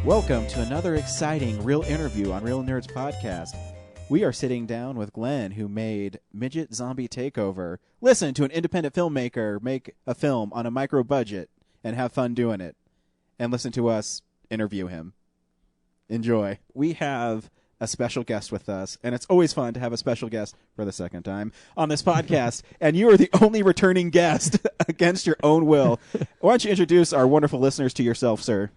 Welcome to another exciting Real Interview on Real Nerds Podcast. We are sitting down with Glenn, who made Midget Zombie Takeover. Listen to an independent filmmaker make a film on a micro budget and have fun doing it. And listen to us interview him. Enjoy. We have a special guest with us, and it's always fun to have a special guest for the second time on this podcast, and you are the only returning guest against your own will. Why don't you introduce our wonderful listeners to yourself, sir?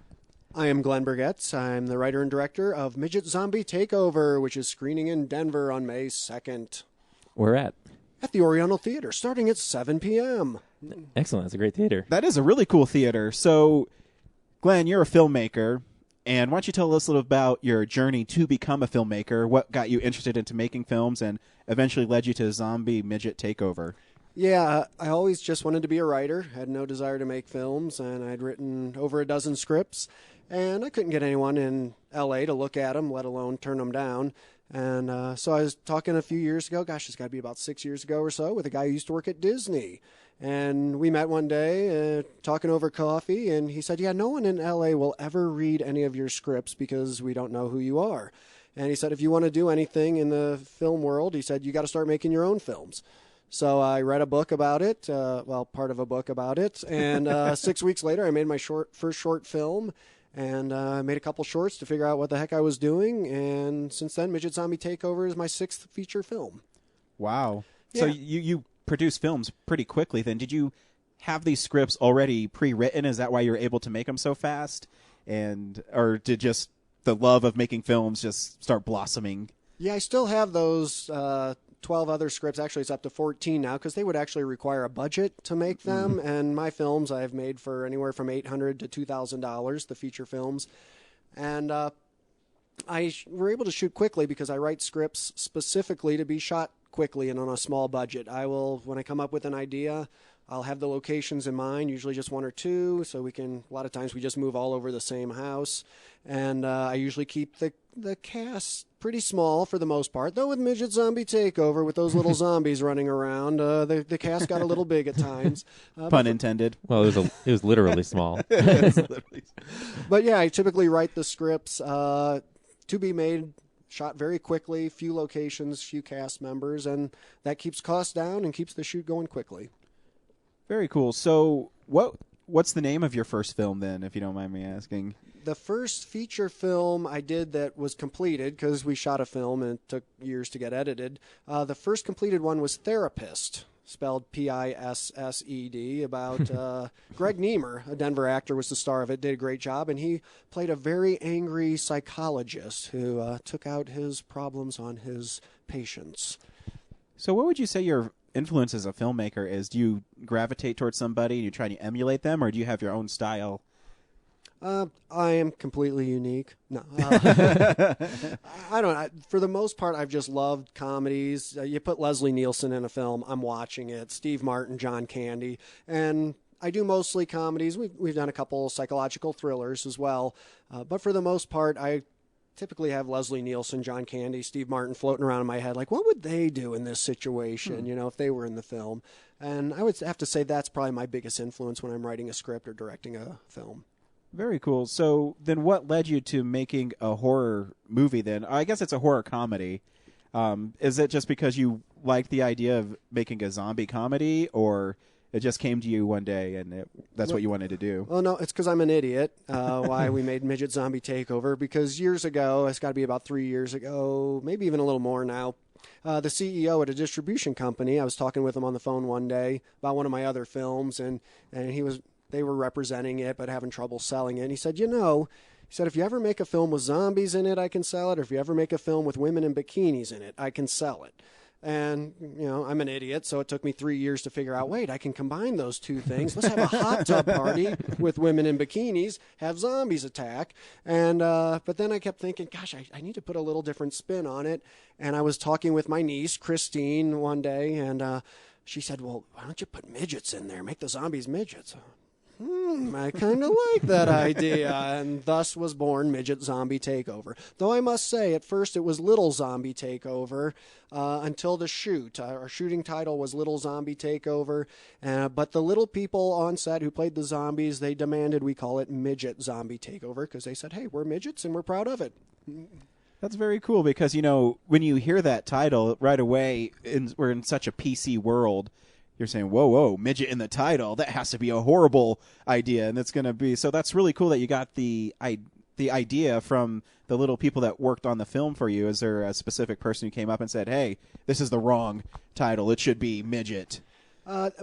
I am Glenn Burgetts. I'm the writer and director of Midget Zombie Takeover, which is screening in Denver on May 2nd. Where at? At the Oriental Theater, starting at 7 p.m. Excellent. That's a great theater. That is a really cool theater. So, Glenn, you're a filmmaker, and why don't you tell us a little about your journey to become a filmmaker, what got you interested into making films, and eventually led you to Zombie Midget Takeover? Yeah, I always just wanted to be a writer, had no desire to make films, and I'd written over a dozen scripts, and I couldn't get anyone in L.A. to look at them, let alone turn them down. And so I was talking a few years ago, gosh, it's got to be about 6 years ago or so, with a guy who used to work at Disney. And we met one day talking over coffee, and he said, yeah, no one in L.A. will ever read any of your scripts because we don't know who you are. And he said, if you want to do anything in the film world, he said, you got to start making your own films. So I read a book about it, part of a book about it, and 6 weeks later I made my first short film, and made a couple shorts to figure out what the heck I was doing, and since then Midget Zombie Takeover is my 6th feature film. Wow. Yeah. So you produce films pretty quickly then. Did you have these scripts already pre-written? Is that why you were able to make them so fast? Or did just the love of making films just start blossoming? Yeah, I still have those 12 other scripts. Actually, it's up to 14 now because they would actually require a budget to make them. Mm-hmm. And my films I've made for anywhere from $800 to $2,000, the feature films. And we're able to shoot quickly because I write scripts specifically to be shot quickly and on a small budget. When I come up with an idea, I'll have the locations in mind, usually just one or two, so a lot of times we just move all over the same house. And I usually keep the cast pretty small for the most part, though with Midget Zombie Takeover, with those little zombies running around, the cast got a little big at times. Pun intended. Well, it was literally small. But yeah, I typically write the scripts to be made, shot very quickly, few locations, few cast members, and that keeps costs down and keeps the shoot going quickly. Very cool. So what's the name of your first film then, if you don't mind me asking? The first feature film I did that was completed, because we shot a film and it took years to get edited, the first completed one was Therapist, spelled Pissed, about Greg Niemer, a Denver actor, was the star of it, did a great job, and he played a very angry psychologist who took out his problems on his patients. So what would you say your influence as a filmmaker is? Do you gravitate towards somebody and you try to emulate them, or do you have your own style? I am completely unique. No, I don't. For the most part, I've just loved comedies. You put Leslie Nielsen in a film, I'm watching it. Steve Martin, John Candy, and I do mostly comedies. We've done a couple psychological thrillers as well, but for the most part, I typically have Leslie Nielsen, John Candy, Steve Martin floating around in my head, like, what would they do in this situation, if they were in the film? And I would have to say that's probably my biggest influence when I'm writing a script or directing a film. Very cool. So then what led you to making a horror movie then? I guess it's a horror comedy. Is it just because you liked the idea of making a zombie comedy, or it just came to you one day and that's what you wanted to do? Well, no, it's because I'm an idiot. Why we made Midget Zombie Takeover, because years ago, it's got to be about 3 years ago, maybe even a little more now, the CEO at a distribution company, I was talking with him on the phone one day about one of my other films, and they were representing it but having trouble selling it. And he said, if you ever make a film with zombies in it, I can sell it. Or if you ever make a film with women in bikinis in it, I can sell it. And, I'm an idiot, so it took me 3 years to figure out, wait, I can combine those two things. Let's have a hot tub party with women in bikinis, have zombies attack. And but then I kept thinking, gosh, I need to put a little different spin on it. And I was talking with my niece, Christine, one day, and she said, well, why don't you put midgets in there? Make the zombies midgets. I kind of like that idea, and thus was born Midget Zombie Takeover. Though I must say, at first it was Little Zombie Takeover until the shoot. Our shooting title was Little Zombie Takeover, but the little people on set who played the zombies, they demanded we call it Midget Zombie Takeover because they said, hey, we're midgets and we're proud of it. That's very cool because, when you hear that title right away, we're in such a PC world, you're saying, whoa, midget in the title, that has to be a horrible idea. And it's going to be, so that's really cool that you got the idea from the little people that worked on the film for you. Is there a specific person who came up and said, hey, this is the wrong title, it should be Midget?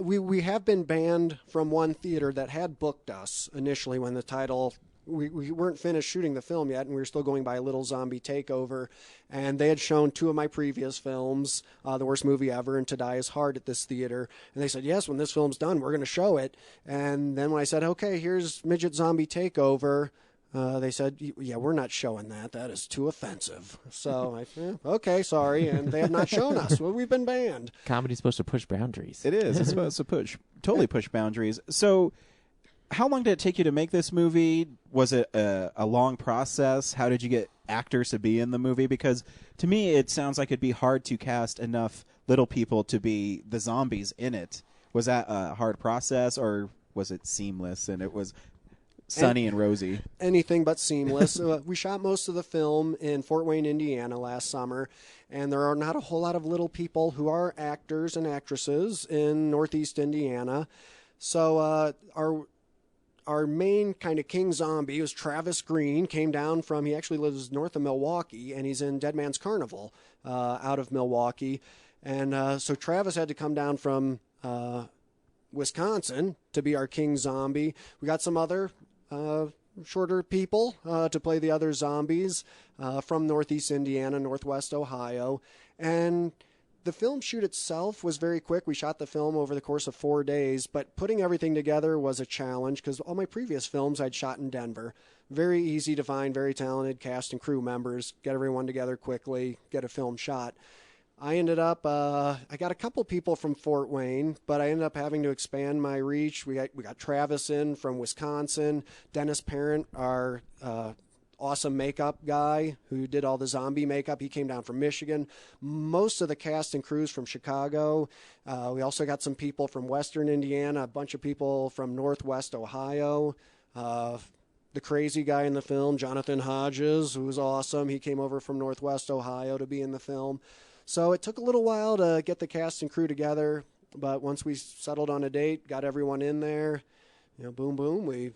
We have been banned from one theater that had booked us initially when the title... We weren't finished shooting the film yet, and we were still going by Little Zombie Takeover. And they had shown 2 of my previous films, The Worst Movie Ever and To Die Is Hard, at this theater. And they said, yes, when this film's done, we're going to show it. And then when I said, okay, here's Midget Zombie Takeover, they said, yeah, we're not showing that. That is too offensive. So okay, sorry. And they have not shown us. Well, we've been banned. Comedy's supposed to push boundaries. It is. It's supposed to totally push boundaries. So... how long did it take you to make this movie? Was it a long process? How did you get actors to be in the movie? Because to me, it sounds like it'd be hard to cast enough little people to be the zombies in it. Was that a hard process, or was it seamless and it was sunny and rosy? Anything but seamless. We shot most of the film in Fort Wayne, Indiana last summer, and there are not a whole lot of little people who are actors and actresses in Northeast Indiana. So our main kind of king zombie was Travis Green, he actually lives north of Milwaukee, and he's in Dead Man's Carnival out of Milwaukee. And so Travis had to come down from Wisconsin to be our king zombie. We got some other shorter people to play the other zombies from Northeast Indiana, Northwest Ohio. And the film shoot itself was very quick. We shot the film over the course of 4 days, but putting everything together was a challenge because all my previous films I'd shot in Denver. Very easy to find, very talented cast and crew members, get everyone together quickly, get a film shot. I ended up, I got a couple people from Fort Wayne, but I ended up having to expand my reach. We got Travis in from Wisconsin, Dennis Parent, our awesome makeup guy who did all the zombie makeup. He came down from Michigan. Most of the cast and crews from Chicago. We also got some people from Western Indiana, a bunch of people from Northwest Ohio. The crazy guy in the film, Jonathan Hodges, who was awesome. He came over from Northwest Ohio to be in the film. So it took a little while to get the cast and crew together, but once we settled on a date, got everyone in there, boom, boom, we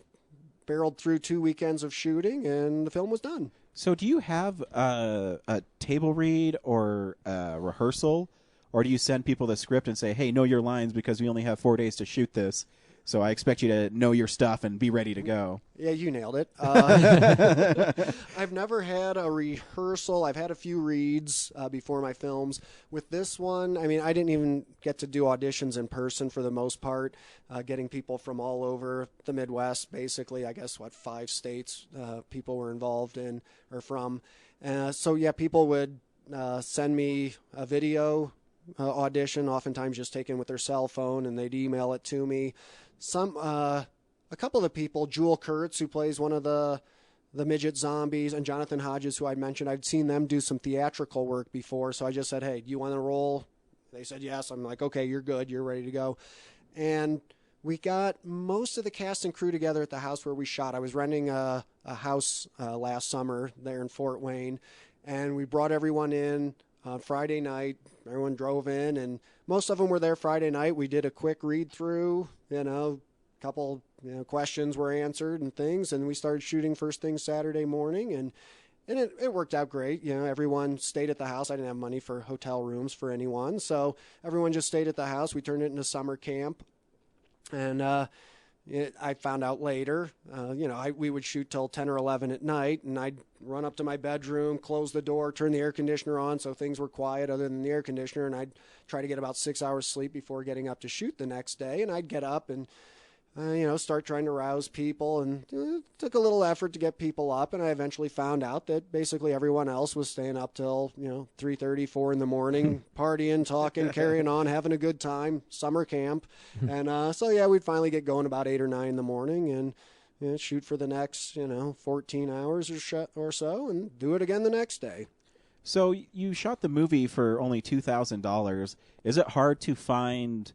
barreled through 2 weekends of shooting, and the film was done. So do you have a table read or a rehearsal, or do you send people the script and say, hey, know your lines because we only have 4 days to shoot this, so I expect you to know your stuff and be ready to go? Yeah, you nailed it. I've never had a rehearsal. I've had a few reads before my films. With this one, I didn't even get to do auditions in person for the most part, getting people from all over the Midwest, basically, 5 states people were involved in or from. So, yeah, people would send me a video audition, oftentimes just taken with their cell phone, and they'd email it to me. A couple of the people, Jewel Kurtz, who plays one of the midget zombies, and Jonathan Hodges, who I mentioned, I'd seen them do some theatrical work before, so I just said, hey, do you want to roll? They said yes. I'm like, okay, you're good. You're ready to go. And we got most of the cast and crew together at the house where we shot. I was renting a house last summer there in Fort Wayne, and we brought everyone in on Friday night. Everyone drove in, and most of them were there Friday night. We did a quick read-through, couple questions were answered and things, and we started shooting first thing Saturday morning, and it worked out great. Everyone stayed at the house. I didn't have money for hotel rooms for anyone, so everyone just stayed at the house. We turned it into summer camp, and I found out later, we would shoot till 10 or 11 at night, and I'd run up to my bedroom, close the door, turn the air conditioner on so things were quiet other than the air conditioner, and I'd try to get about 6 hours sleep before getting up to shoot the next day, and I'd get up and start trying to rouse people, and it took a little effort to get people up, and I eventually found out that basically everyone else was staying up till 3:30, 4 in the morning, partying, talking, carrying on, having a good time, summer camp. And so yeah, we'd finally get going about 8 or 9 in the morning, and shoot for the next 14 hours or so, and do it again the next day. So you shot the movie for only $2,000. Is it hard to find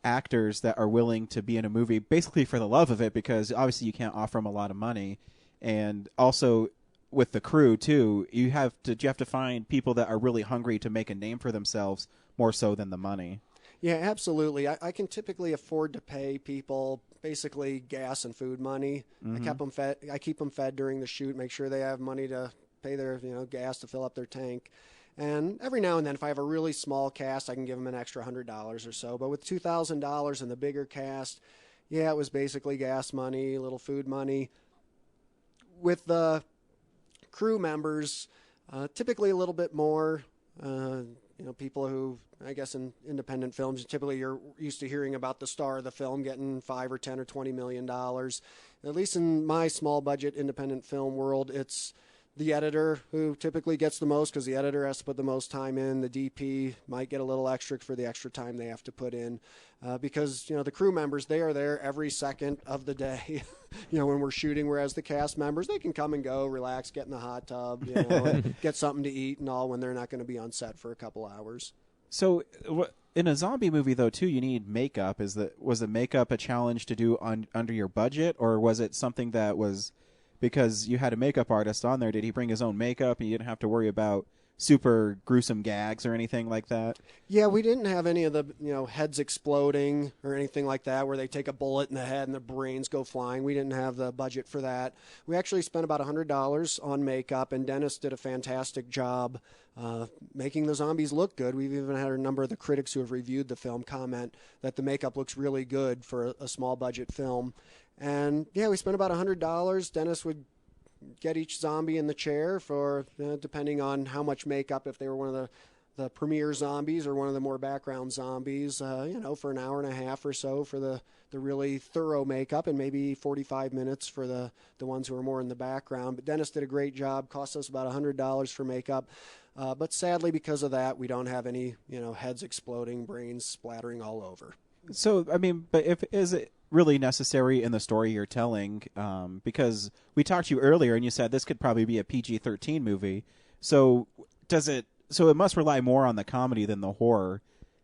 actors that are willing to be in a movie basically for the love of it, because obviously you can't offer them a lot of money, and also with the crew too, you have to find people that are really hungry to make a name for themselves more so than the money? Yeah, absolutely. I can typically afford to pay people basically gas and food money. Mm-hmm. I keep them fed during the shoot, make sure they have money to pay their gas to fill up their tank. And every now and then, if I have a really small cast, I can give them an extra $100 or so. But with $2,000 and the bigger cast, yeah, it was basically gas money, a little food money. With the crew members, typically a little bit more. People who, I guess in independent films, typically you're used to hearing about the star of the film getting $5 or $10 or $20 million. At least in my small budget independent film world, it's the editor who typically gets the most, because the editor has to put the most time in. The DP might get a little extra for the extra time they have to put in, because the crew members, they are there every second of the day. When we're shooting, whereas the cast members, they can come and go, relax, get in the hot tub, and get something to eat and all when they're not going to be on set for a couple hours. So in a zombie movie though too, you need makeup. Was the makeup a challenge to do under your budget, or was it something that was because you had a makeup artist on there? Did he bring his own makeup and you didn't have to worry about super gruesome gags or anything like that? Yeah, we didn't have any of the heads exploding or anything like that, where they take a bullet in the head and the brains go flying. We didn't have the budget for that. We actually spent about $100 on makeup, and Dennis did a fantastic job making the zombies look good. We've even had a number of the critics who have reviewed the film comment that the makeup looks really good for a small budget film. And yeah, we spent about $100. Dennis would get each zombie in the chair for, depending on how much makeup, if they were one of the premier zombies or one of the more background zombies, for an hour and a half or so for the really thorough makeup, and maybe 45 minutes for the ones who are more in the background. But Dennis did a great job, cost us about $100 for makeup. But sadly, because of that, we don't have any, heads exploding, brains splattering all over. So, I mean, but is it really necessary in the story you're telling? Because we talked to you earlier and you said this could probably be a PG-13 movie. So it must rely more on the comedy than the horror.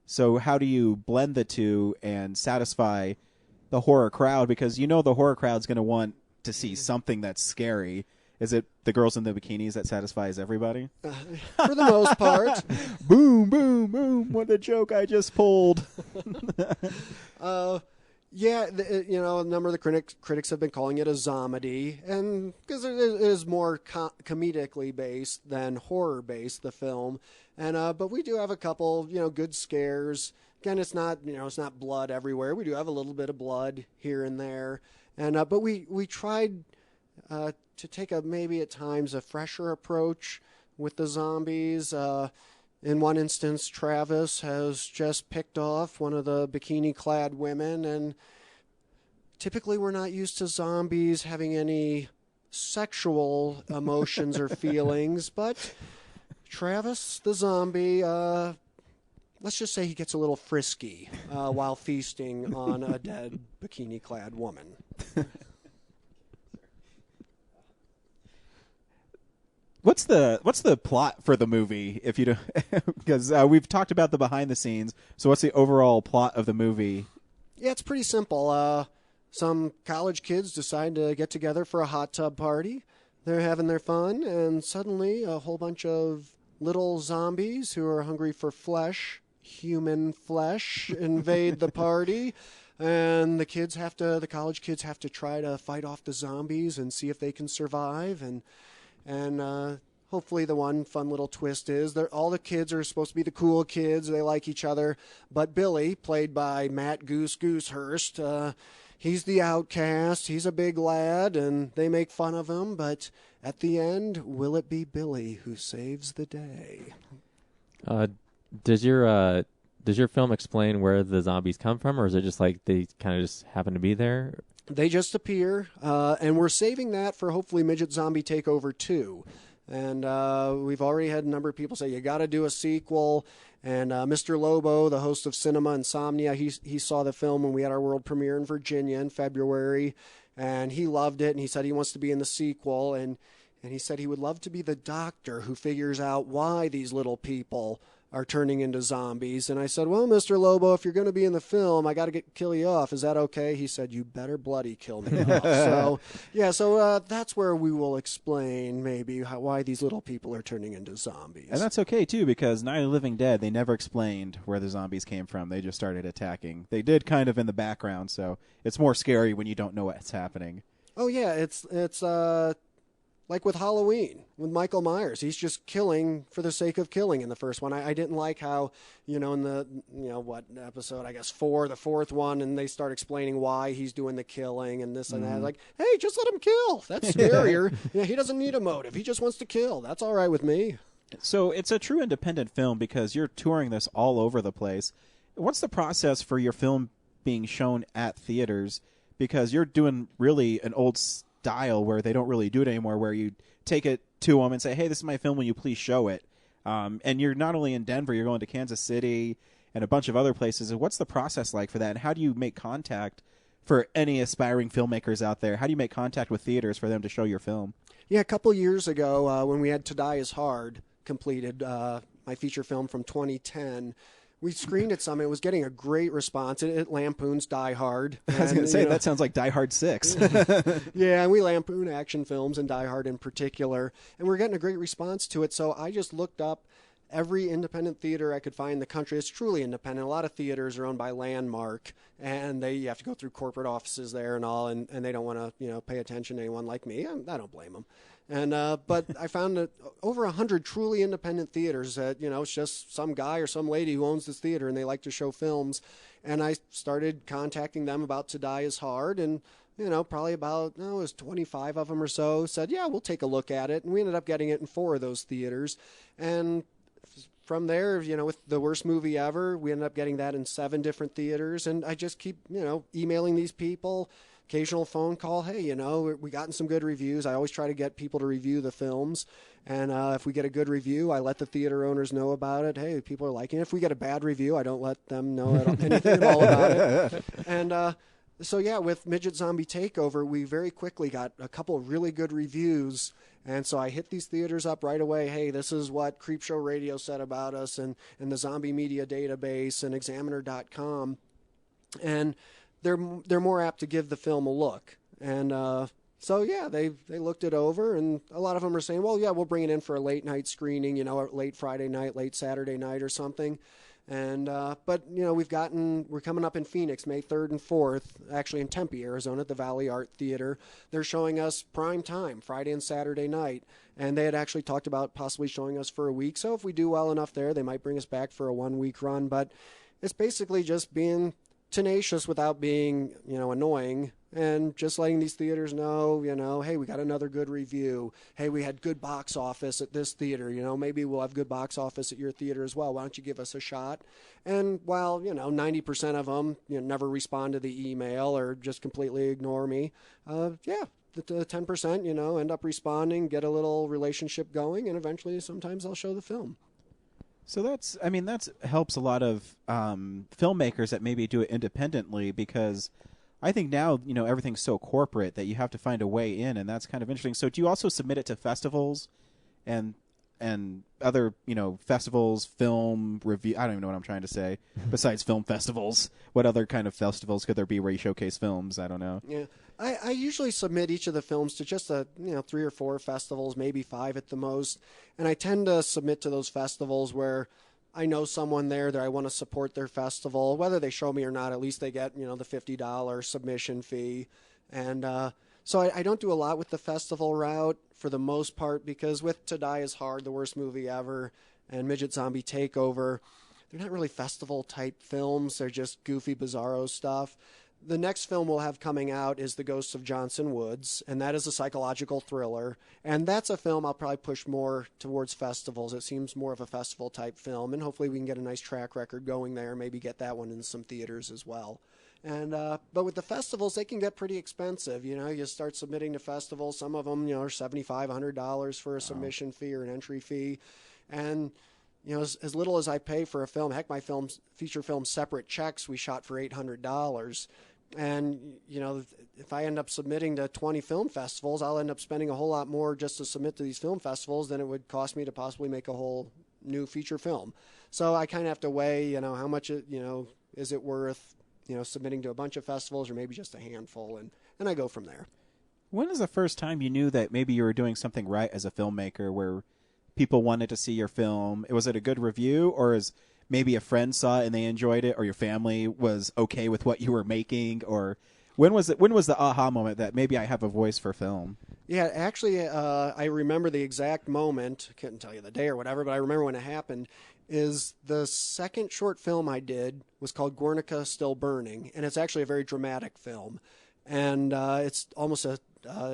So how do you blend the two and satisfy the horror crowd? Because the horror crowd's going to want to see something that's scary. Is it the girls in the bikinis that satisfies everybody? For the most part. Boom, boom, boom. What a joke I just pulled. Yeah, a number of the critics have been calling it a zomedy, and because it is more comedically based than horror based, the film. And but we do have a couple, good scares. Again, it's not blood everywhere. We do have a little bit of blood here and there, and but we tried to take maybe at times a fresher approach with the zombies. In one instance, Travis has just picked off one of the bikini-clad women, and typically we're not used to zombies having any sexual emotions or feelings, but Travis, the zombie, let's just say he gets a little frisky while feasting on a dead bikini-clad woman. What's the plot for the movie? If you don't, because we've talked about the behind the scenes. So what's the overall plot of the movie? Yeah, it's pretty simple. Some college kids decide to get together for a hot tub party. They're having their fun, and suddenly a whole bunch of little zombies who are hungry for flesh, human flesh, invade the party. And the college kids have to try to fight off the zombies and see if they can survive. And hopefully the one fun little twist is all the kids are supposed to be the cool kids. They like each other. But Billy, played by Matt Goosehurst, he's the outcast. He's a big lad, and they make fun of him. But at the end, will it be Billy who saves the day? Does your does your film explain where the zombies come from, or is it just like they kind of just happen to be there? They just appear, and we're saving that for hopefully Midget Zombie Takeover 2. And we've already had a number of people say, you got to do a sequel. And Mr. Lobo, the host of Cinema Insomnia, he saw the film when we had our world premiere in Virginia in February. And he loved it, and he said he wants to be in the sequel. And he said he would love to be the doctor who figures out why these little people are turning into zombies. And I said, well, Mr. Lobo, if you're going to be in the film, I got to kill you off. Is that okay? He said, you better bloody kill me off. So that's where we will explain maybe why these little people are turning into zombies. And that's okay, too, because Night of the Living Dead, they never explained where the zombies came from. They just started attacking. They did kind of in the background, so it's more scary when you don't know what's happening. Oh, yeah, it's like with Halloween, with Michael Myers. He's just killing for the sake of killing in the first one. I didn't like how, in the, what episode, I guess 4, the fourth one, and they start explaining why he's doing the killing and this and that. Like, hey, just let him kill. That's scarier. He doesn't need a motive. He just wants to kill. That's all right with me. So it's a true independent film because you're touring this all over the place. What's the process for your film being shown at theaters? Because you're doing really an old style where they don't really do it anymore, where you take it to them and say, hey, this is my film, will you please show it? And you're not only in Denver, you're going to Kansas City and a bunch of other places. What's the process like for that, and how do you make contact for any aspiring filmmakers out there? How do you make contact with theaters for them to show your film? Yeah, a couple years ago when we had To Die Is Hard completed, my feature film from 2010, we screened it some. It was getting a great response. It lampoons Die Hard. I was going to say, that sounds like Die Hard 6. Yeah, and we lampoon action films and Die Hard in particular. And we're getting a great response to it. So I just looked up every independent theater I could find in the country. It's truly independent. A lot of theaters are owned by Landmark, and you have to go through corporate offices there and all, and they don't want to pay attention to anyone like me. I don't blame them. And but I found that over 100 truly independent theaters that it's just some guy or some lady who owns this theater and they like to show films. And I started contacting them about To Die Is Hard, and probably about it was 25 of them or so said, yeah, we'll take a look at it. And we ended up getting it in 4 of those theaters. And from there, with The Worst Movie Ever, we ended up getting that in 7 different theaters. And I just keep emailing these people. Occasional phone call, hey, we gotten some good reviews. I always try to get people to review the films. And if we get a good review, I let the theater owners know about it. Hey, people are liking it. If we get a bad review, I don't let them know anything at all about it. And so, yeah, with Midget Zombie Takeover, we very quickly got a couple of really good reviews. And so I hit these theaters up right away. Hey, this is what Creepshow Radio said about us, and the Zombie Media Database and Examiner.com. And they're more apt to give the film a look. And so, yeah, they looked it over, and a lot of them are saying, well, yeah, we'll bring it in for a late night screening, late Friday night, late Saturday night or something. And but, we're coming up in Phoenix, May 3rd and 4th, actually in Tempe, Arizona, at the Valley Art Theater. They're showing us prime time, Friday and Saturday night. And they had actually talked about possibly showing us for a week. So if we do well enough there, they might bring us back for a 1-week run. But it's basically just being tenacious without being, annoying, and just letting these theaters know, hey, we got another good review. Hey, we had good box office at this theater. Maybe we'll have good box office at your theater as well. Why don't you give us a shot? And while, 90% of them, never respond to the email or just completely ignore me, the 10%, end up responding, get a little relationship going, and eventually sometimes I'll show the film. So that's helps a lot of filmmakers that maybe do it independently, because I think now, everything's so corporate that you have to find a way in, and that's kind of interesting. So do you also submit it to festivals and other, festivals, film review? I don't even know what I'm trying to say. Besides film festivals, what other kind of festivals could there be where you showcase films? I don't know. Yeah. I usually submit each of the films to just 3 or 4 festivals, maybe 5 at the most. And I tend to submit to those festivals where I know someone there that I want to support their festival. Whether they show me or not, at least they get, the $50 submission fee. And so I don't do a lot with the festival route for the most part, because with To Die Is Hard, The Worst Movie Ever, and Midget Zombie Takeover, they're not really festival-type films. They're just goofy, bizarro stuff. The next film we'll have coming out is The Ghosts of Johnson Woods, and that is a psychological thriller. And that's a film I'll probably push more towards festivals. It seems more of a festival-type film, and hopefully we can get a nice track record going there, maybe get that one in some theaters as well. And but with the festivals, they can get pretty expensive. You start submitting to festivals. Some of them, are $75, $100 for a submission fee or an entry fee. And as little as I pay for a film, heck, my feature film Separate Checks, we shot for $800. And, if I end up submitting to 20 film festivals, I'll end up spending a whole lot more just to submit to these film festivals than it would cost me to possibly make a whole new feature film. So I kind of have to weigh, how much is it worth, submitting to a bunch of festivals or maybe just a handful, and I go from there. When was the first time you knew that maybe you were doing something right as a filmmaker where people wanted to see your film? Was it a good review, or is maybe a friend saw it and they enjoyed it, or your family was okay with what you were making? Or when was the aha moment that maybe I have a voice for film? Yeah, actually, I remember the exact moment. I couldn't tell you the day or whatever, but I remember when it happened. Is the second short film I did was called Guernica Still Burning, and it's actually a very dramatic film. And it's almost an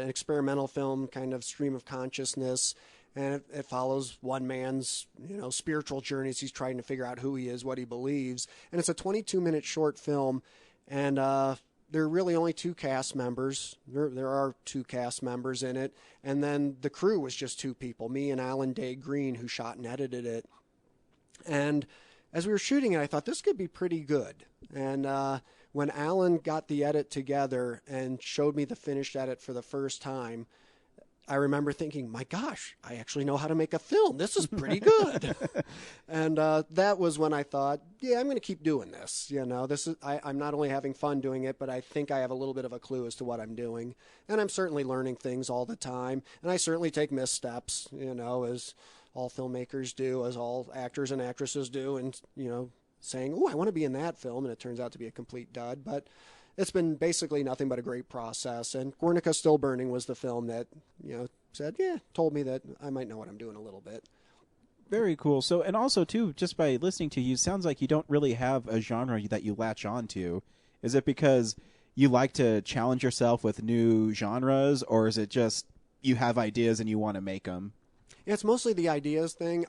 experimental film, kind of stream of consciousness. And it follows one man's, spiritual journeys. He's trying to figure out who he is, what he believes. And it's a 22-minute short film. And there are really only two cast members. There are two cast members in it. And then the crew was just two people, me and Alan Day Green, who shot and edited it. And as we were shooting it, I thought this could be pretty good. And when Alan got the edit together and showed me the finished edit for the first time, I remember thinking, my gosh, I actually know how to make a film. This is pretty good. And that was when I thought, yeah, I'm going to keep doing this. I'm not only having fun doing it, but I think I have a little bit of a clue as to what I'm doing. And I'm certainly learning things all the time. And I certainly take missteps, as all filmmakers do, as all actors and actresses do, and, saying, oh, I want to be in that film. And it turns out to be a complete dud. But it's been basically nothing but a great process. And Guernica Still Burning was the film that, told me that I might know what I'm doing a little bit. Very cool. So, and also, too, just by listening to you, sounds like you don't really have a genre that you latch on to. Is it because you like to challenge yourself with new genres, or is it just you have ideas and you want to make them? Yeah, it's mostly the ideas thing.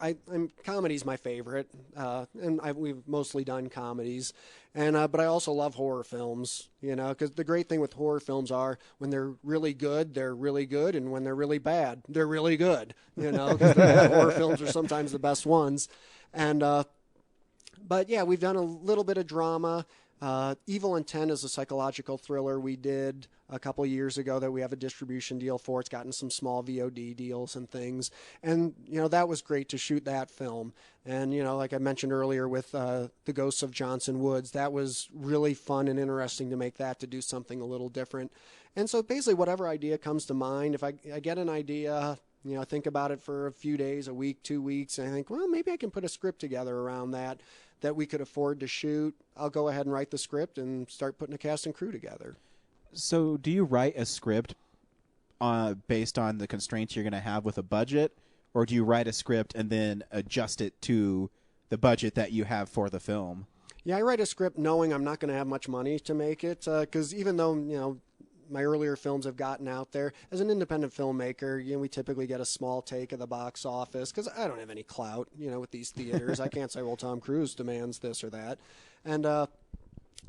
Comedy's my favorite, and we've mostly done comedies, but I also love horror films. Because the great thing with horror films are when they're really good, and when they're really bad, they're really good. Because the bad horror films are sometimes the best ones, but yeah, we've done a little bit of drama. Evil Intent is a psychological thriller we did a couple years ago that we have a distribution deal for. It's gotten some small VOD deals and things. And, that was great to shoot that film. And, like I mentioned earlier with The Ghosts of Johnson Woods, that was really fun and interesting to make that, to do something a little different. And so basically whatever idea comes to mind, if I get an idea, think about it for a few days, a week, 2 weeks, and I think, well, maybe I can put a script together around that we could afford to shoot, I'll go ahead and write the script and start putting a cast and crew together. So do you write a script based on the constraints you're going to have with a budget, or do you write a script and then adjust it to the budget that you have for the film? Yeah, I write a script knowing I'm not going to have much money to make it, because even though, my earlier films have gotten out there, as an independent filmmaker, we typically get a small take of the box office because I don't have any clout, with these theaters. I can't say, well, Tom Cruise demands this or that. And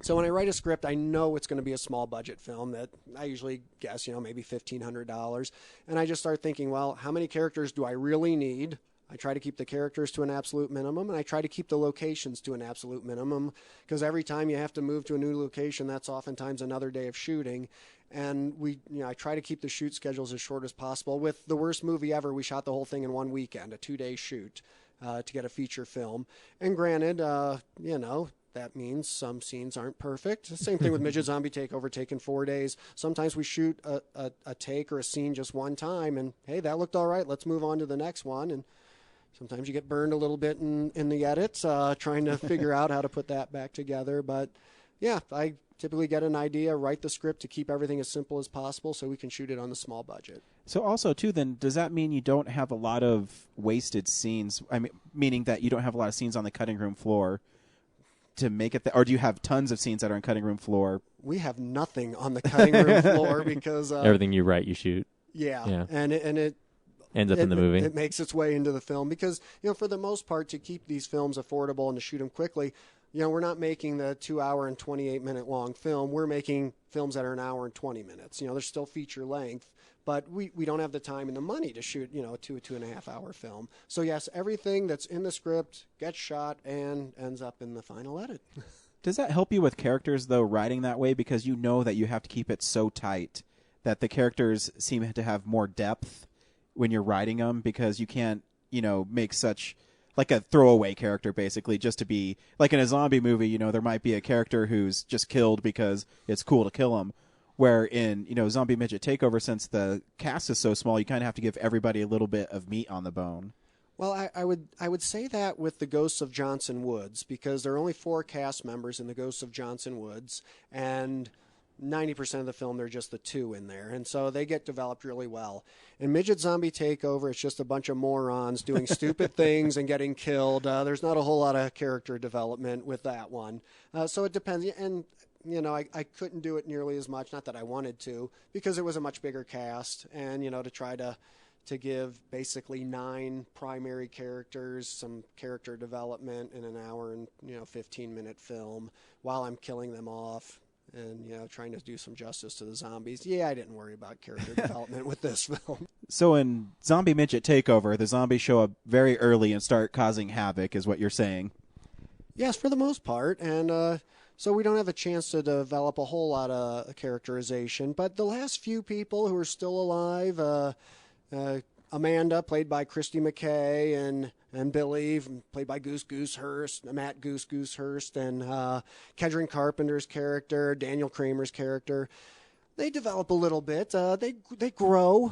so when I write a script, I know it's going to be a small budget film that I usually guess, maybe $1,500. And I just start thinking, well, how many characters do I really need? I try to keep the characters to an absolute minimum, and I try to keep the locations to an absolute minimum, because every time you have to move to a new location, that's oftentimes another day of shooting. And I try to keep the shoot schedules as short as possible. With the worst movie ever, we shot the whole thing in one weekend, a 2-day shoot, to get a feature film. And granted, that means some scenes aren't perfect. Same thing with Midget Zombie Takeover, taking 4 days. Sometimes we shoot a take or a scene just one time, and hey, that looked all right. Let's move on to the next one. And sometimes you get burned a little bit in the edits, trying to figure out how to put that back together. But yeah, I typically get an idea, write the script to keep everything as simple as possible so we can shoot it on the small budget. So also, too, then, does that mean you don't have a lot of wasted scenes? I mean, meaning that you don't have a lot of scenes on the cutting room floor? to make it, or do you have tons of scenes that are on cutting room floor? We have nothing on the cutting room floor because everything you write, you shoot. Yeah. And it ends up in the movie. It makes its way into the film because, for the most part, to keep these films affordable and to shoot them quickly, we're not making the 2 hour and 28-minute long film. We're making films that are an hour and 20 minutes. They're still feature length, but we don't have the time and the money to shoot, a 2.5 hour film. So yes, everything that's in the script gets shot and ends up in the final edit. Does that help you with characters, though, writing that way? Because you know that you have to keep it so tight that the characters seem to have more depth when you're writing them, because you can't, make such like a throwaway character, basically, just to be like in a zombie movie. There might be a character who's just killed because it's cool to kill him. Where in, Zombie Midget Takeover, since the cast is so small, you kind of have to give everybody a little bit of meat on the bone. Well, I would say that with the Ghosts of Johnson Woods, because there are only 4 cast members in the Ghosts of Johnson Woods, and 90% of the film, they're just the 2 in there. And so they get developed really well. In Midget Zombie Takeover, it's just a bunch of morons doing stupid things and getting killed. There's not a whole lot of character development with that one. So it depends. And, I couldn't do it nearly as much, not that I wanted to, because it was a much bigger cast. And, to try to give basically 9 primary characters some character development in an hour and 15-minute film while I'm killing them off and trying to do some justice to the zombies. I didn't worry about character development with this film. So in Zombie Midget Takeover, the zombies show up very early and start causing havoc, is what you're saying? Yes, for the most part, and so we don't have a chance to develop a whole lot of characterization. But the last few people who are still alive, Amanda, played by Christy McKay, and Billy, played by Goose Goosehurst, Matt Goose Goosehurst, and Kedron Carpenter's character, Daniel Kramer's character, they develop a little bit. They grow.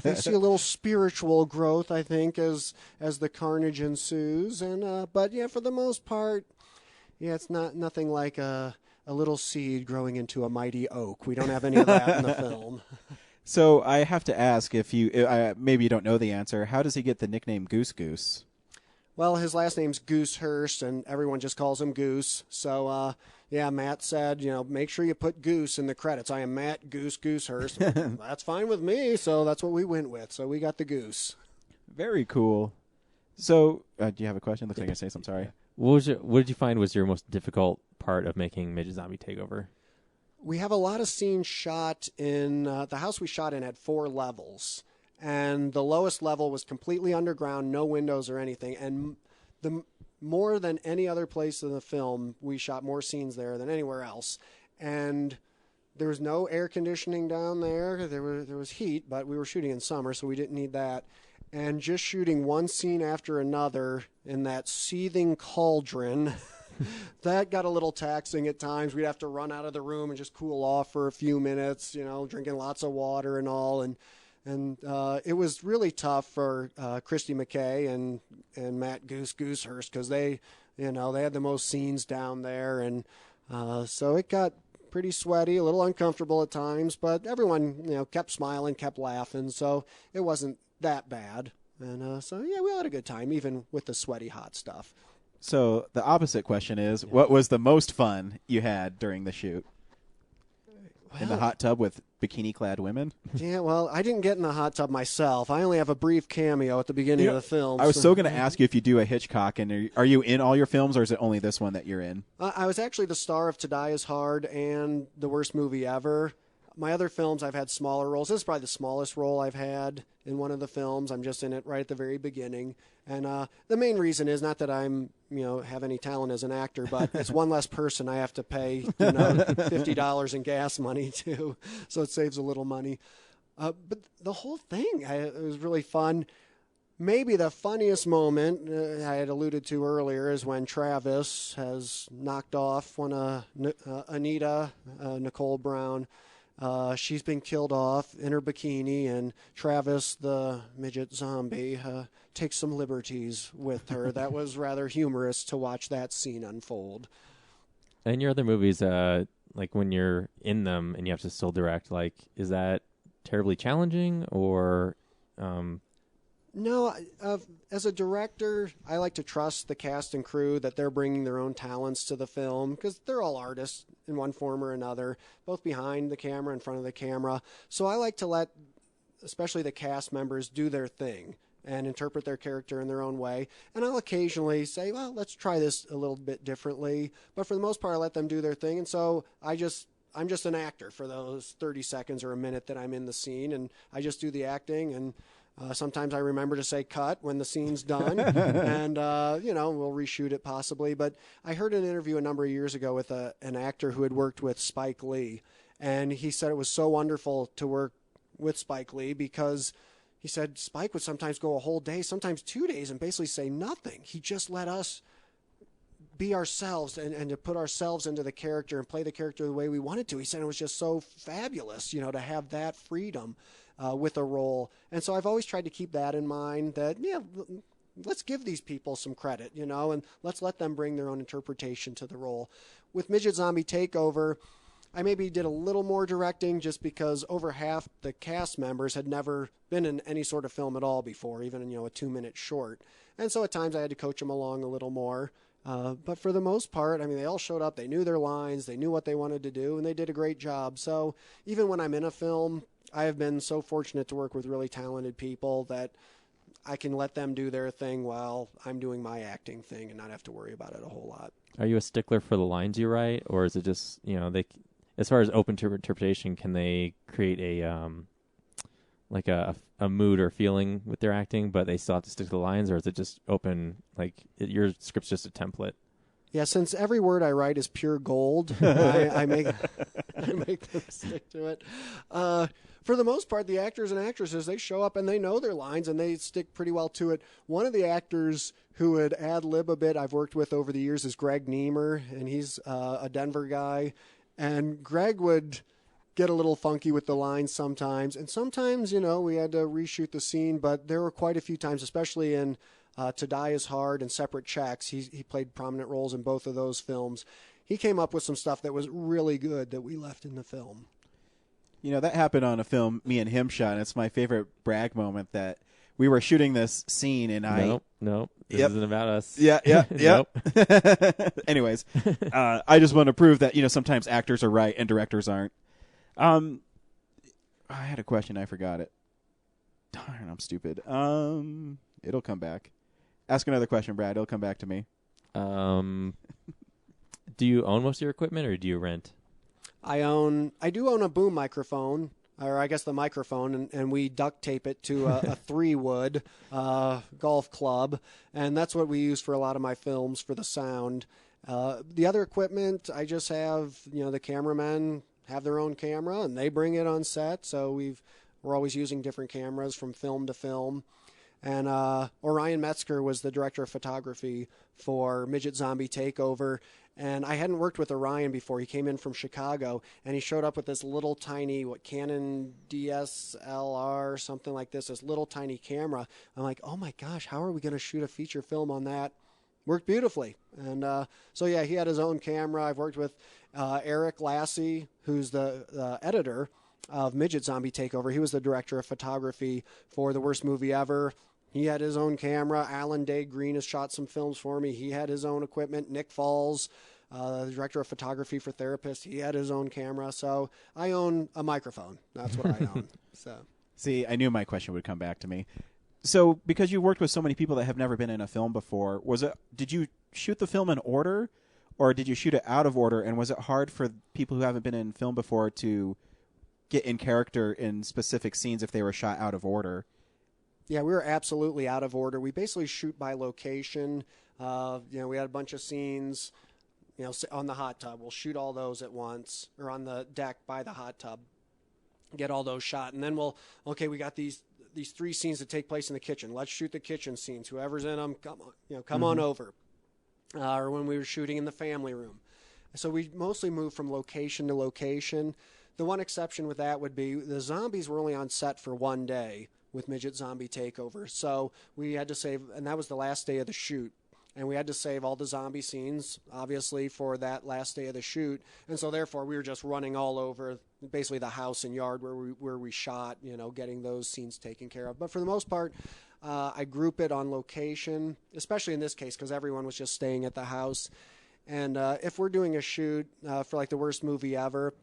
They see a little spiritual growth, I think, as the carnage ensues. And but for the most part, it's nothing like a little seed growing into a mighty oak. We don't have any of that in the film. So I have to ask, if you maybe you don't know the answer, how does he get the nickname Goose Goose? Well, his last name's Goosehurst, and everyone just calls him Goose. So, Matt said, make sure you put Goose in the credits. I am Matt Goose Goosehurst. That's fine with me, so that's what we went with. So we got the Goose. Very cool. So, do you have a question? Looks like I say something. Sorry. What did you find was your most difficult part of making Midget Zombie Takeover? We have a lot of scenes shot in the house we shot in had 4 levels, and the lowest level was completely underground, no windows or anything. And more than any other place in the film, we shot more scenes there than anywhere else. And there was no air conditioning down there. There was heat, but we were shooting in summer, so we didn't need that. And just shooting one scene after another in that seething cauldron. That got a little taxing at times. We'd have to run out of the room and just cool off for a few minutes, drinking lots of water and all. And it was really tough for Christy McKay and Matt Goosehurst because they had the most scenes down there. And so it got pretty sweaty, a little uncomfortable at times, but everyone, kept smiling, kept laughing. So it wasn't that bad. And so we all had a good time, even with the sweaty, hot stuff. So the opposite question is, what was the most fun you had during the shoot? In the hot tub with bikini-clad women? Yeah, well, I didn't get in the hot tub myself. I only have a brief cameo at the beginning of the film. I was so going to ask you if you do a Hitchcock, and are you in all your films, or is it only this one that you're in? I was actually the star of To Die Is Hard and The Worst Movie Ever. My other films, I've had smaller roles. This is probably the smallest role I've had in one of the films. I'm just in it right at the very beginning. And the main reason is not that I'm, have any talent as an actor, but it's one less person I have to pay, $50 in gas money to, so it saves a little money. But the whole thing, it was really fun. Maybe the funniest moment I had alluded to earlier is when Travis has knocked off Anita, Nicole Brown. She's been killed off in her bikini, and Travis, the midget zombie, takes some liberties with her. That was rather humorous to watch that scene unfold. And your other movies, like when you're in them and you have to still direct, is that terribly challenging, or No, as a director, I like to trust the cast and crew that they're bringing their own talents to the film because they're all artists in one form or another, both behind the camera, in front of the camera. So I like to let, especially the cast members, do their thing and interpret their character in their own way. And I'll occasionally say, well, let's try this a little bit differently. But for the most part, I let them do their thing. And so I'm just an actor for those 30 seconds or a minute that I'm in the scene, and I just do the acting. And sometimes I remember to say cut when the scene's done, and we'll reshoot it possibly. But I heard an interview a number of years ago with an actor who had worked with Spike Lee, and he said it was so wonderful to work with Spike Lee because he said Spike would sometimes go a whole day, sometimes 2 days, and basically say nothing. He just let us be ourselves and to put ourselves into the character and play the character the way we wanted to. He said it was just so fabulous, to have that freedom with a role. And so I've always tried to keep that in mind, that, let's give these people some credit, and let's let them bring their own interpretation to the role. With Midget Zombie Takeover, I maybe did a little more directing just because over half the cast members had never been in any sort of film at all before, even, a 2-minute short. And so at times I had to coach them along a little more. But for the most part, they all showed up, they knew their lines, they knew what they wanted to do, and they did a great job. So even when I'm in a film, I have been so fortunate to work with really talented people that I can let them do their thing while I'm doing my acting thing and not have to worry about it a whole lot. Are you a stickler for the lines you write, or is it just, they, as far as open to interpretation, can they create a mood or feeling with their acting, but they still have to stick to the lines, or is it just open, your script's just a template? Yeah, since every word I write is pure gold, I make them stick to it. For the most part, the actors and actresses, they show up and they know their lines and they stick pretty well to it. One of the actors who would ad-lib a bit I've worked with over the years is Greg Niemer, and he's a Denver guy. And Greg would get a little funky with the lines sometimes. And sometimes, we had to reshoot the scene, but there were quite a few times, especially in To Die Is Hard and Separate Checks. He played prominent roles in both of those films. He came up with some stuff that was really good that we left in the film. That happened on a film me and him shot, and it's my favorite brag moment that we were shooting this scene, and Nope. This isn't about us. Yeah. Anyways, I just want to prove that, sometimes actors are right and directors aren't. I had a question. I forgot it. Darn, I'm stupid. It'll come back. Ask another question, Brad. It'll come back to me. Do you own most of your equipment, or do you rent? I do own a boom microphone, or I guess the microphone, and we duct tape it to a 3-wood golf club, and that's what we use for a lot of my films for the sound. The other equipment, I just have, the cameramen have their own camera, and they bring it on set, so we're always using different cameras from film to film. And Orion Metzger was the director of photography for Midget Zombie Takeover. And I hadn't worked with Orion before. He came in from Chicago, and he showed up with this little tiny, Canon DSLR, something like this little tiny camera. I'm like, oh my gosh, how are we going to shoot a feature film on that? Worked beautifully. And so, yeah, he had his own camera. I've worked with Eric Lassie, who's the editor of Midget Zombie Takeover. He was the director of photography for The Worst Movie Ever. He had his own camera. Alan Day Green has shot some films for me. He had his own equipment. Nick Falls, the director of photography for Therapist, he had his own camera. So I own a microphone. That's what I own. So See, I knew my question would come back to me. So because you worked with so many people that have never been in a film before, did you shoot the film in order, or did you shoot it out of order? And was it hard for people who haven't been in film before to get in character in specific scenes if they were shot out of order? Yeah, we were absolutely out of order. We basically shoot by location. We had a bunch of scenes, on the hot tub. We'll shoot all those at once, or on the deck by the hot tub, get all those shot. And then we got these 3 scenes that take place in the kitchen. Let's shoot the kitchen scenes. Whoever's in them, come on over. Or when we were shooting in the family room. So we mostly moved from location to location. The one exception with that would be the zombies were only on set for 1 day with Midget Zombie Takeover. So we had to save, and that was the last day of the shoot. And we had to save all the zombie scenes, obviously, for that last day of the shoot. And so therefore we were just running all over basically the house and yard where we shot, getting those scenes taken care of. But for the most part, I group it on location, especially in this case because everyone was just staying at the house. And if we're doing a shoot for like the worst movie ever,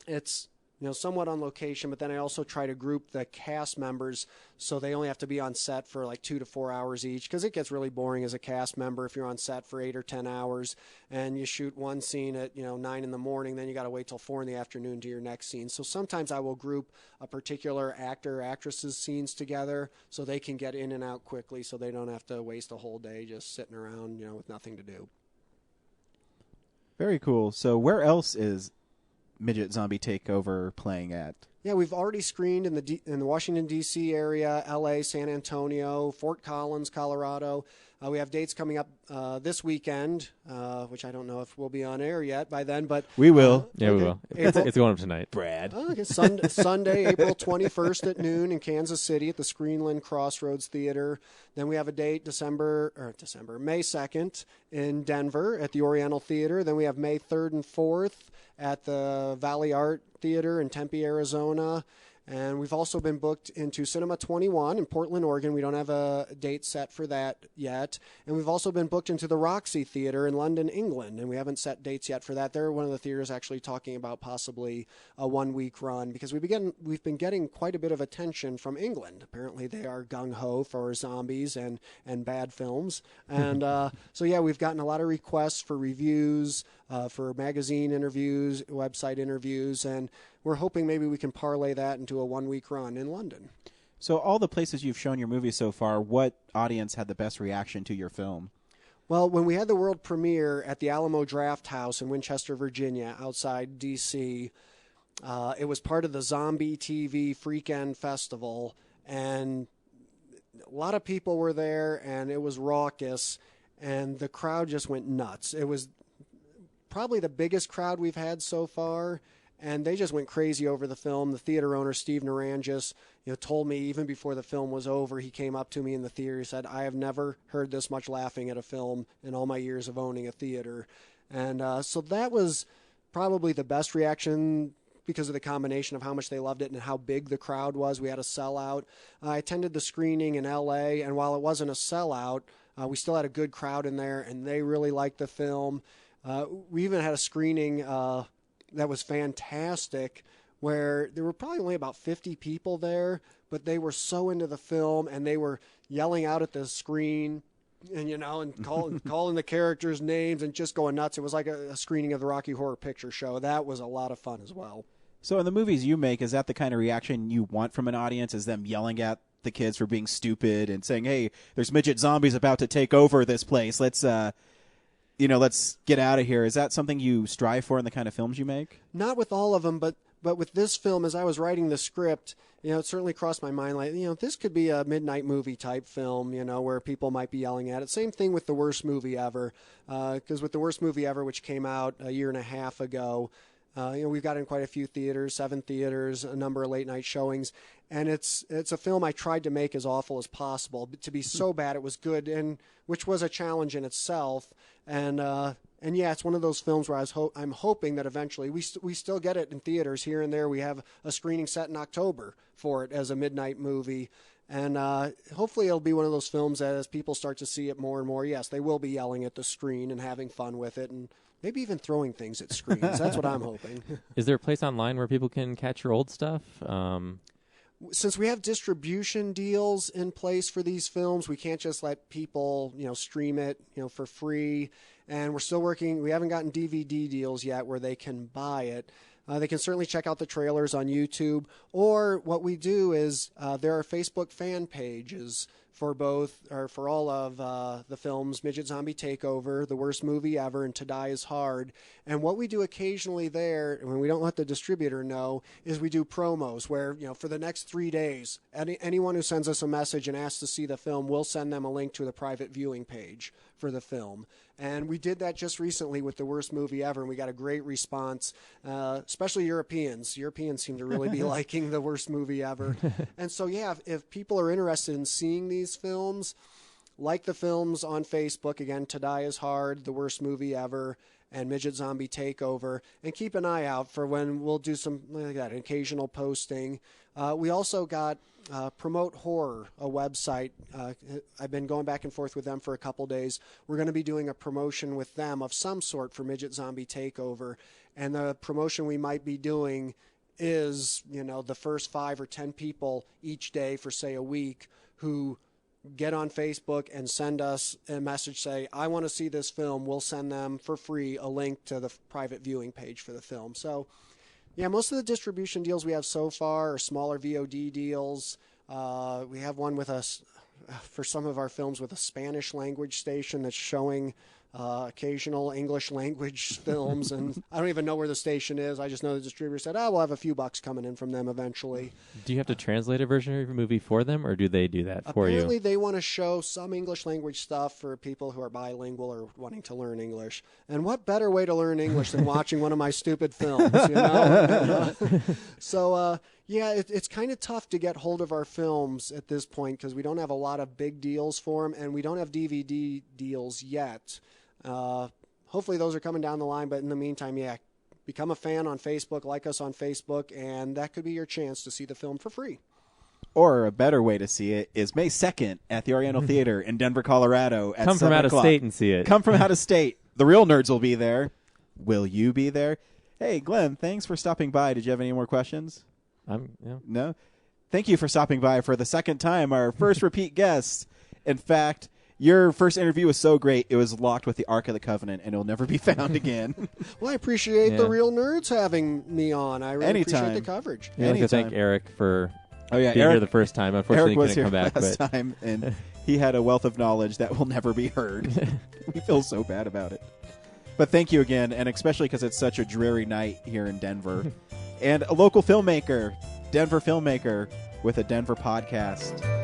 it's somewhat on location, but then I also try to group the cast members so they only have to be on set for like 2 to 4 hours each, because it gets really boring as a cast member if you're on set for 8 or 10 hours and you shoot one scene at 9 in the morning, then you got to wait till 4 in the afternoon to your next scene. So sometimes I will group a particular actor or actress's scenes together so they can get in and out quickly, so they don't have to waste a whole day just sitting around with nothing to do. Very cool. So where else is Midget Zombie Takeover playing at? Yeah, we've already screened in the Washington, D.C. area, L.A., San Antonio, Fort Collins, Colorado. We have dates coming up this weekend, which I don't know if we'll be on air yet by then, but we will. Yeah, we will. It's going up tonight, Brad. Okay, Sunday, April 21st at noon in Kansas City at the Screenland Crossroads Theater. Then we have a date May 2nd in Denver at the Oriental Theater. Then we have May 3rd and 4th at the Valley Art Theater in Tempe, Arizona. And we've also been booked into Cinema 21 in Portland, Oregon. We don't have a date set for that yet. And we've also been booked into the Roxy Theater in London, England. And we haven't set dates yet for that. They're one of the theaters actually talking about possibly a 1-week run, because we've been getting quite a bit of attention from England. Apparently they are gung-ho for zombies and bad films. And so, yeah, we've gotten a lot of requests for reviews, for magazine interviews, website interviews, and we're hoping maybe we can parlay that into a 1-week run in London. So all the places you've shown your movie so far, what audience had the best reaction to your film? Well, when we had the world premiere at the Alamo Draft House in Winchester, Virginia, outside D.C., it was part of the Zombie TV Freakend Festival, and a lot of people were there, and it was raucous, and the crowd just went nuts. It was probably the biggest crowd we've had so far, and they just went crazy over the film. The theater owner, Steve Narangis, told me even before the film was over, he came up to me in the theater, he said, "I have never heard this much laughing at a film in all my years of owning a theater." And so that was probably the best reaction because of the combination of how much they loved it and how big the crowd was. We had a sellout. I attended the screening in L.A., and while it wasn't a sellout, we still had a good crowd in there, and they really liked the film. We even had a screening that was fantastic, where there were probably only about 50 people there, but they were so into the film, and they were yelling out at the screen and and calling the characters' names and just going nuts. It was like a screening of the Rocky Horror Picture Show. That was a lot of fun as well. So in the movies you make, is that the kind of reaction you want from an audience? Is them yelling at the kids for being stupid and saying, "Hey, there's midget zombies about to take over this place. Let's get out of here"? Is that something you strive for in the kind of films you make? Not with all of them, but with this film, as I was writing the script, it certainly crossed my mind, like, this could be a midnight movie type film, where people might be yelling at it. Same thing with The Worst Movie Ever, because with The Worst Movie Ever, which came out a year and a half ago, we've got in quite a few theaters, 7 theaters, a number of late night showings, and it's a film I tried to make as awful as possible, but to be so bad it was good, and which was a challenge in itself. And yeah, it's one of those films where I'm hoping that eventually we still get it in theaters here and there. We have a screening set in October for it as a midnight movie. And hopefully it'll be one of those films that as people start to see it more and more, yes, they will be yelling at the screen and having fun with it, and maybe even throwing things at screens. That's what I'm hoping. Is there a place online where people can catch your old stuff? Since we have distribution deals in place for these films, we can't just let people, stream it, for free. And we're still working. We haven't gotten DVD deals yet where they can buy it. They can certainly check out the trailers on YouTube. Or what we do is there are Facebook fan pages for all of the films, Midget Zombie Takeover, The Worst Movie Ever, and To Die Is Hard. And what we do occasionally there, when we don't let the distributor know, is we do promos where, for the next 3 days, anyone who sends us a message and asks to see the film, we'll send them a link to the private viewing page for the film. And we did that just recently with The Worst Movie Ever, and we got a great response, especially Europeans. Europeans seem to really be liking The Worst Movie Ever. And so, yeah, if people are interested in seeing these films, like the films on Facebook, again, To Die Is Hard, The Worst Movie Ever, and Midget Zombie Takeover, and keep an eye out for when we'll do some like that, occasional posting. We also got Promote Horror, a website. I've been going back and forth with them for a couple days. We're going to be doing a promotion with them of some sort for Midget Zombie Takeover, and the promotion we might be doing is, the first 5 or 10 people each day for, say, a week who get on Facebook and send us a message, say, I want to see this film. We'll send them for free a link to the private viewing page for the film. So, yeah, most of the distribution deals we have so far are smaller VOD deals. We have one with us for some of our films with a Spanish language station that's showing occasional English language films, and I don't even know where the station is. I just know the distributor said, we'll have a few bucks coming in from them eventually. Do you have to translate a version of your movie for them, or do they do that for you? Apparently they want to show some English language stuff for people who are bilingual or wanting to learn English. And what better way to learn English than watching one of my stupid films, So, yeah, it's kind of tough to get hold of our films at this point because we don't have a lot of big deals for them, and we don't have DVD deals yet. Hopefully those are coming down the line, but in the meantime, yeah, become a fan on Facebook, like us on Facebook, and that could be your chance to see the film for free. Or a better way to see it is May 2nd at the Oriental Theater in Denver, Colorado. At Come from out of state and see it. Come from out of state. The real nerds will be there. Will you be there? Hey, Glenn, thanks for stopping by. Did you have any more questions? No? Thank you for stopping by for the second time, our first repeat guest. In fact, your first interview was so great, it was locked with the Ark of the Covenant, and it'll never be found again. Well, I appreciate the Real Nerds having me on. I really appreciate the coverage. I'd like to thank Eric for being Eric, here the first time. Unfortunately, Eric was he couldn't here come back. last time, and he had a wealth of knowledge that will never be heard. We feel so bad about it. But thank you again, and especially because it's such a dreary night here in Denver. And a local filmmaker, Denver filmmaker, with a Denver podcast.